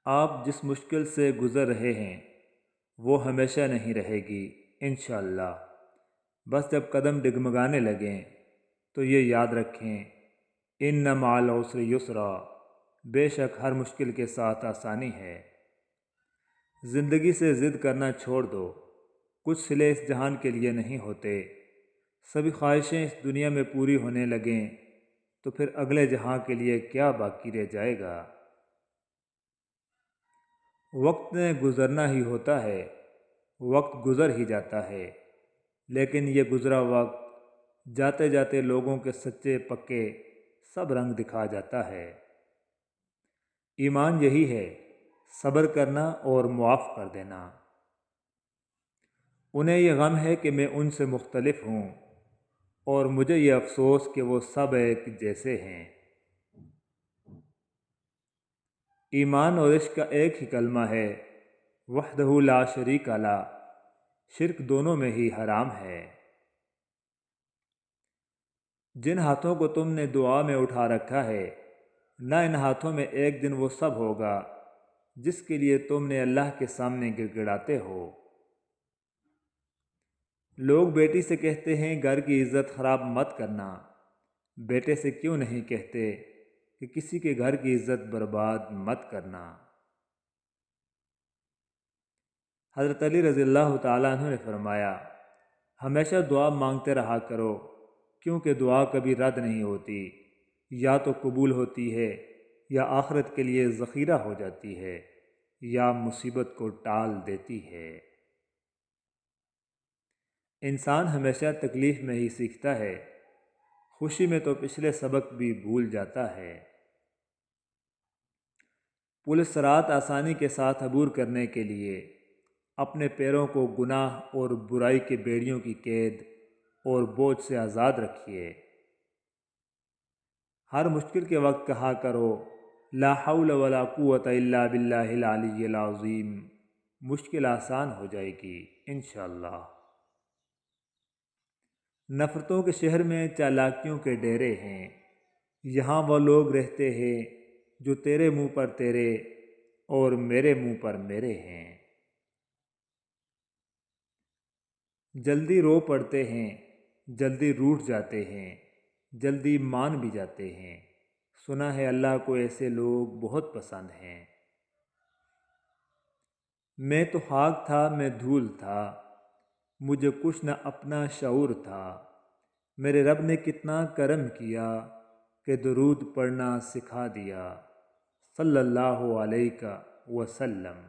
آپ جس مشکل سے گزر رہے ہیں وہ ہمیشہ نہیں رہے گی انشاءاللہ۔ بس جب قدم ڈگمگانے لگیں تو یہ یاد رکھیں، ان مع العسر یسرا، بے شک ہر مشکل کے ساتھ آسانی ہے۔ زندگی سے ضد کرنا چھوڑ دو، کچھ صلے اس جہان کے لیے نہیں ہوتے۔ سبھی خواہشیں اس دنیا میں پوری ہونے لگیں تو پھر اگلے جہاں کے لیے کیا باقی رہ جائے گا؟ وقت نے گزرنا ہی ہوتا ہے، وقت گزر ہی جاتا ہے، لیکن یہ گزرا وقت جاتے جاتے لوگوں کے سچے پکے سب رنگ دکھا جاتا ہے۔ ایمان یہی ہے، صبر کرنا اور معاف کر دینا۔ انہیں یہ غم ہے کہ میں ان سے مختلف ہوں، اور مجھے یہ افسوس کہ وہ سب ایک جیسے ہیں۔ ایمان اور عشق کا ایک ہی کلمہ ہے، وحدہ لا شریک لہ، شرک دونوں میں ہی حرام ہے۔ جن ہاتھوں کو تم نے دعا میں اٹھا رکھا ہے، نہ ان ہاتھوں میں ایک دن وہ سب ہوگا جس کے لیے تم نے اللہ کے سامنے گڑ گڑاتے ہو۔ لوگ بیٹی سے کہتے ہیں گھر کی عزت خراب مت کرنا، بیٹے سے کیوں نہیں کہتے کہ کسی کے گھر کی عزت برباد مت کرنا؟ حضرت علی رضی اللہ تعالیٰ عنہ نے فرمایا، ہمیشہ دعا مانگتے رہا کرو، کیونکہ دعا کبھی رد نہیں ہوتی، یا تو قبول ہوتی ہے یا آخرت کے لیے ذخیرہ ہو جاتی ہے، یا مصیبت کو ٹال دیتی ہے۔ انسان ہمیشہ تکلیف میں ہی سیکھتا ہے، خوشی میں تو پچھلے سبق بھی بھول جاتا ہے۔ پل صراط آسانی کے ساتھ عبور کرنے کے لیے اپنے پیروں کو گناہ اور برائی کے بیڑیوں کی قید اور بوجھ سے آزاد رکھیے۔ ہر مشکل کے وقت کہا کرو، لا حول ولا قوت الا باللہ العلی العظیم، مشکل آسان ہو جائے گی انشاءاللہ۔ نفرتوں کے شہر میں چالاکیوں کے ڈیرے ہیں، یہاں وہ لوگ رہتے ہیں جو تیرے منہ پر تیرے اور میرے منہ پر میرے ہیں۔ جلدی رو پڑتے ہیں، جلدی روٹھ جاتے ہیں، جلدی مان بھی جاتے ہیں، سنا ہے اللہ کو ایسے لوگ بہت پسند ہیں۔ میں تو خاک تھا، میں دھول تھا، مجھے کچھ نہ اپنا شعور تھا، میرے رب نے کتنا کرم کیا کہ درود پڑھنا سکھا دیا، صلی اللہ علیہ وسلم۔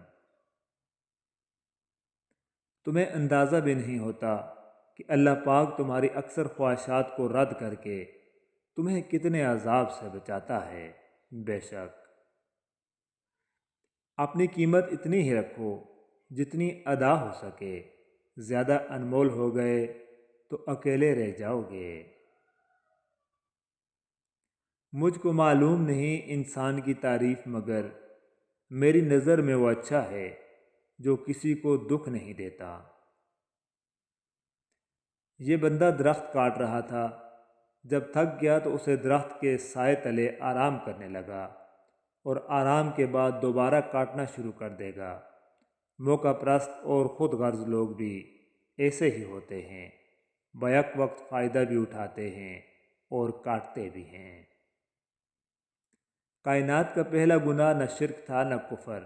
تمہیں اندازہ بھی نہیں ہوتا کہ اللہ پاک تمہاری اکثر خواہشات کو رد کر کے تمہیں کتنے عذاب سے بچاتا ہے۔ بے شک اپنی قیمت اتنی ہی رکھو جتنی ادا ہو سکے، زیادہ انمول ہو گئے تو اکیلے رہ جاؤ گے۔ مجھ کو معلوم نہیں انسان کی تعریف، مگر میری نظر میں وہ اچھا ہے جو کسی کو دکھ نہیں دیتا۔ یہ بندہ درخت کاٹ رہا تھا، جب تھک گیا تو اسے درخت کے سائے تلے آرام کرنے لگا، اور آرام کے بعد دوبارہ کاٹنا شروع کر دے گا۔ موقع پرست اور خود غرض لوگ بھی ایسے ہی ہوتے ہیں، بیک وقت فائدہ بھی اٹھاتے ہیں اور کاٹتے بھی ہیں۔ کائنات کا پہلا گناہ نہ شرک تھا نہ کفر،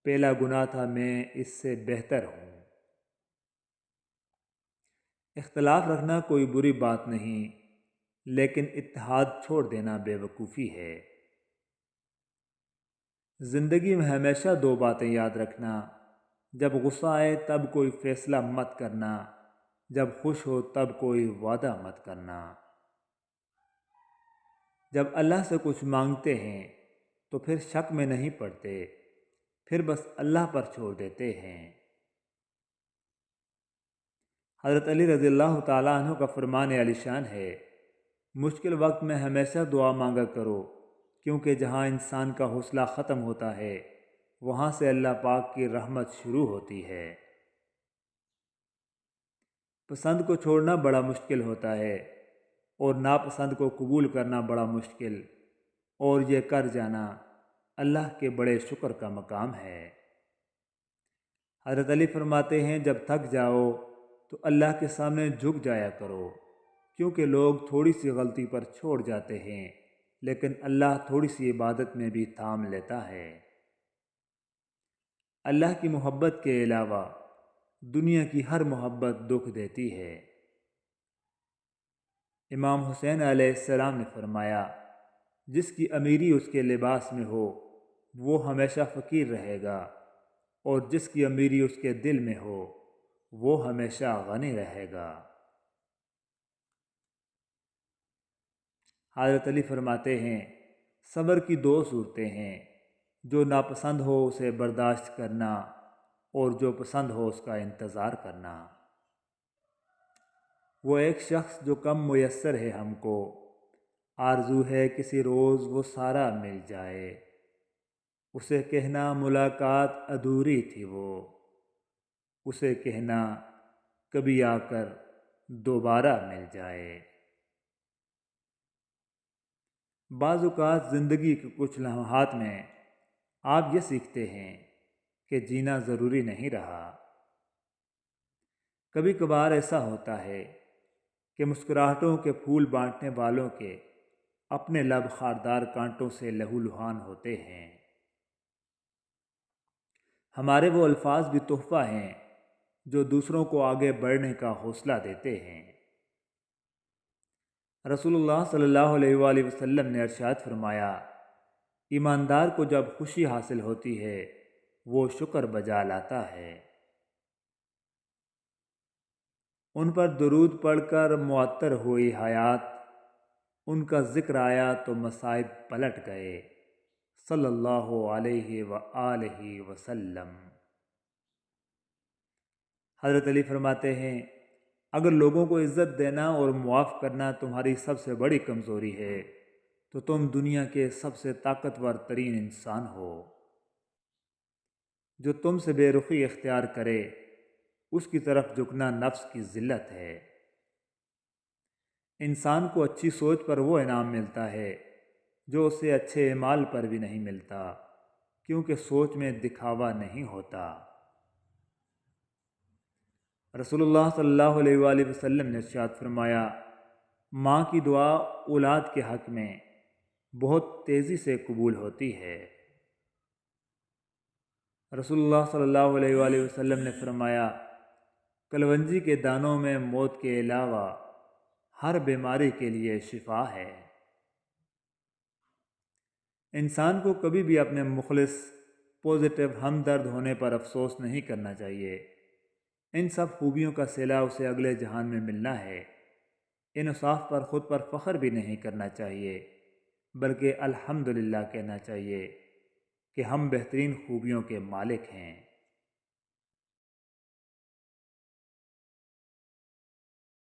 پہلا گناہ تھا میں اس سے بہتر ہوں۔ اختلاف رکھنا کوئی بری بات نہیں، لیکن اتحاد چھوڑ دینا بے وقوفی ہے۔ زندگی میں ہمیشہ دو باتیں یاد رکھنا، جب غصہ آئے تب کوئی فیصلہ مت کرنا، جب خوش ہو تب کوئی وعدہ مت کرنا۔ جب اللہ سے کچھ مانگتے ہیں تو پھر شک میں نہیں پڑتے، پھر بس اللہ پر چھوڑ دیتے ہیں۔ حضرت علی رضی اللہ تعالیٰ عنہ کا فرمان عالی شان ہے، مشکل وقت میں ہمیشہ دعا مانگا کرو، کیونکہ جہاں انسان کا حوصلہ ختم ہوتا ہے وہاں سے اللہ پاک کی رحمت شروع ہوتی ہے۔ پسند کو چھوڑنا بڑا مشکل ہوتا ہے، اور ناپسند کو قبول کرنا بڑا مشکل، اور یہ کر جانا اللہ کے بڑے شکر کا مقام ہے۔ حضرت علی فرماتے ہیں جب تھک جاؤ تو اللہ کے سامنے جھک جایا کرو، کیونکہ لوگ تھوڑی سی غلطی پر چھوڑ جاتے ہیں لیکن اللہ تھوڑی سی عبادت میں بھی تھام لیتا ہے۔ اللہ کی محبت کے علاوہ دنیا کی ہر محبت دکھ دیتی ہے۔ امام حسین علیہ السلام نے فرمایا، جس کی امیری اس کے لباس میں ہو وہ ہمیشہ فقیر رہے گا، اور جس کی امیری اس کے دل میں ہو وہ ہمیشہ غنی رہے گا۔ حضرت علی فرماتے ہیں، صبر کی دو صورتیں ہیں، جو ناپسند ہو اسے برداشت کرنا اور جو پسند ہو اس کا انتظار کرنا۔ وہ ایک شخص جو کم میسر ہے ہم کو، آرزو ہے کسی روز وہ سارا مل جائے، اسے کہنا ملاقات ادھوری تھی وہ، اسے کہنا کبھی آ کر دوبارہ مل جائے۔ بعض اوقات زندگی کے کچھ لمحات میں آپ یہ سیکھتے ہیں کہ جینا ضروری نہیں رہا۔ کبھی کبھار ایسا ہوتا ہے کہ مسکراہٹوں کے پھول بانٹنے والوں کے اپنے لب خاردار کانٹوں سے لہو لہان ہوتے ہیں۔ ہمارے وہ الفاظ بھی تحفہ ہیں جو دوسروں کو آگے بڑھنے کا حوصلہ دیتے ہیں۔ رسول اللہ صلی اللہ علیہ وآلہ وسلم نے ارشاد فرمایا، ایماندار کو جب خوشی حاصل ہوتی ہے وہ شکر بجا لاتا ہے۔ ان پر درود پڑھ کر معطر ہوئی حیات، ان کا ذکر آیا تو مصائب پلٹ گئے، صلی اللہ علیہ وآلہ وسلم۔ حضرت علی فرماتے ہیں، اگر لوگوں کو عزت دینا اور معاف کرنا تمہاری سب سے بڑی کمزوری ہے تو تم دنیا کے سب سے طاقتور ترین انسان ہو۔ جو تم سے بے رخی اختیار کرے اس کی طرف جھکنا نفس کی ذلت ہے۔ انسان کو اچھی سوچ پر وہ انعام ملتا ہے جو اسے اچھے اعمال پر بھی نہیں ملتا، کیونکہ سوچ میں دکھاوا نہیں ہوتا۔ رسول اللہ صلی اللہ علیہ وآلہ وسلم نے ارشاد فرمایا، ماں کی دعا اولاد کے حق میں بہت تیزی سے قبول ہوتی ہے۔ رسول اللہ صلی اللہ علیہ وآلہ وسلم نے فرمایا، کلونجی کے دانوں میں موت کے علاوہ ہر بیماری کے لیے شفا ہے۔ انسان کو کبھی بھی اپنے مخلص پازیٹیو ہمدرد ہونے پر افسوس نہیں کرنا چاہیے۔ ان سب خوبیوں کا صلہ اسے اگلے جہان میں ملنا ہے۔ ان اوصاف پر خود پر فخر بھی نہیں کرنا چاہیے، بلکہ الحمدللہ کہنا چاہیے کہ ہم بہترین خوبیوں کے مالک ہیں۔